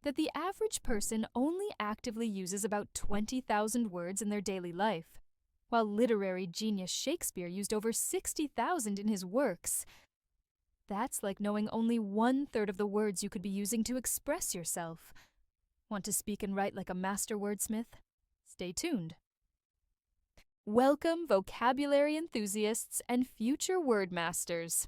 that the average person only actively uses about 20,000 words in their daily life, while literary genius Shakespeare used over 60,000 in his works. That's like knowing only 1/3 of the words you could be using to express yourself. Want to speak and write like a master wordsmith? Stay tuned. Welcome, vocabulary enthusiasts and future word masters.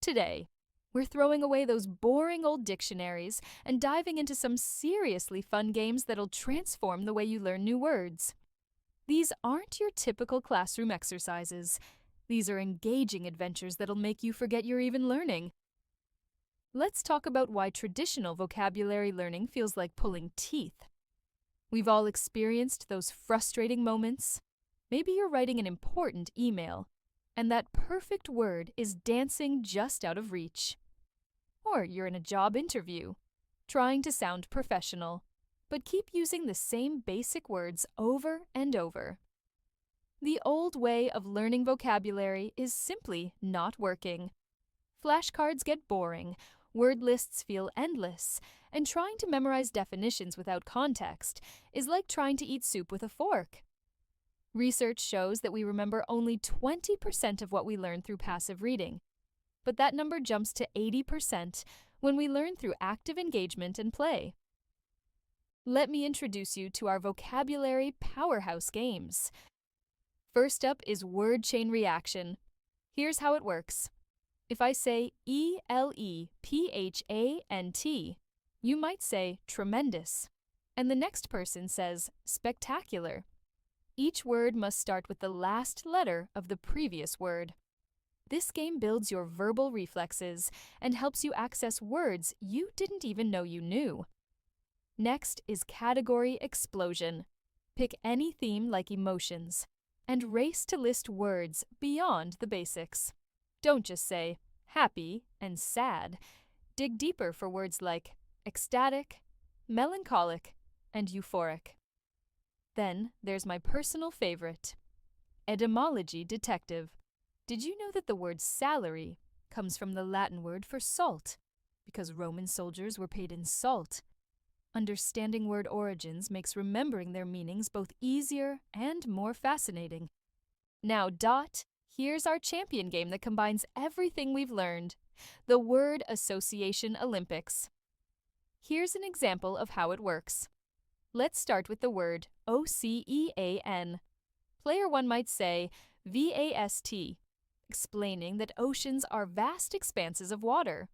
Today, we're throwing away those boring old dictionaries and diving into some seriously fun games that'll transform the way you learn new words. These aren't your typical classroom exercises. These are engaging adventures that'll make you forget you're even learning. Let's talk about why traditional vocabulary learning feels like pulling teeth. We've all experienced those frustrating moments. Maybe you're writing an important email, and that perfect word is dancing just out of reach. Or you're in a job interview, trying to sound professional, but keep using the same basic words over and over. The old way of learning vocabulary is simply not working. Flashcards get boring, word lists feel endless, and trying to memorize definitions without context is like trying to eat soup with a fork. Research shows that we remember only 20% of what we learn through passive reading, but that number jumps to 80% when we learn through active engagement and play. Let me introduce you to our vocabulary powerhouse games. First up is word chain reaction. Here's how it works. If I say ELEPHANT, you might say tremendous, and the next person says spectacular. Each word must start with the last letter of the previous word. This game builds your verbal reflexes and helps you access words you didn't even know you knew. Next is category explosion. Pick any theme like emotions and race to list words beyond the basics. Don't just say happy and sad. Dig deeper for words like ecstatic, melancholic, and euphoric. Then there's my personal favorite, Etymology Detective. Did you know that the word salary comes from the Latin word for salt, because Roman soldiers were paid in salt? Understanding word origins makes remembering their meanings both easier and more fascinating. Now, here's our champion game that combines everything we've learned, the Word Association Olympics. Here's an example of how it works. Let's start with the word OCEAN. Player 1 might say VAST, explaining that oceans are vast expanses of water.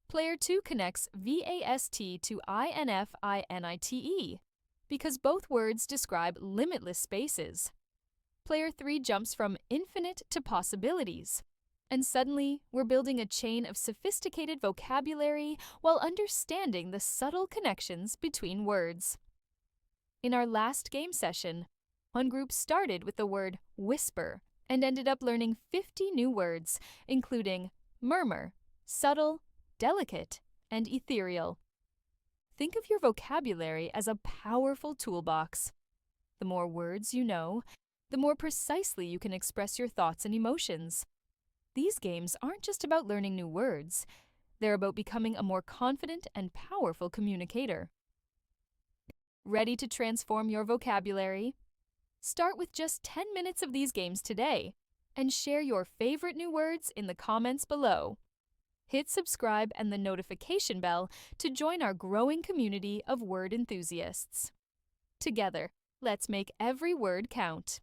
Player 2 connects VAST to INFINITE, because both words describe limitless spaces. Player 3 jumps from infinite to possibilities, and suddenly we're building a chain of sophisticated vocabulary while understanding the subtle connections between words. In our last game session, one group started with the word whisper and ended up learning 50 new words, including murmur, subtle, delicate, and ethereal. Think of your vocabulary as a powerful toolbox. The more words you know, the more precisely you can express your thoughts and emotions. These games aren't just about learning new words. They're about becoming a more confident and powerful communicator. Ready to transform your vocabulary? Start with just 10 minutes of these games today and share your favorite new words in the comments below. Hit subscribe and the notification bell to join our growing community of word enthusiasts. Together, let's make every word count.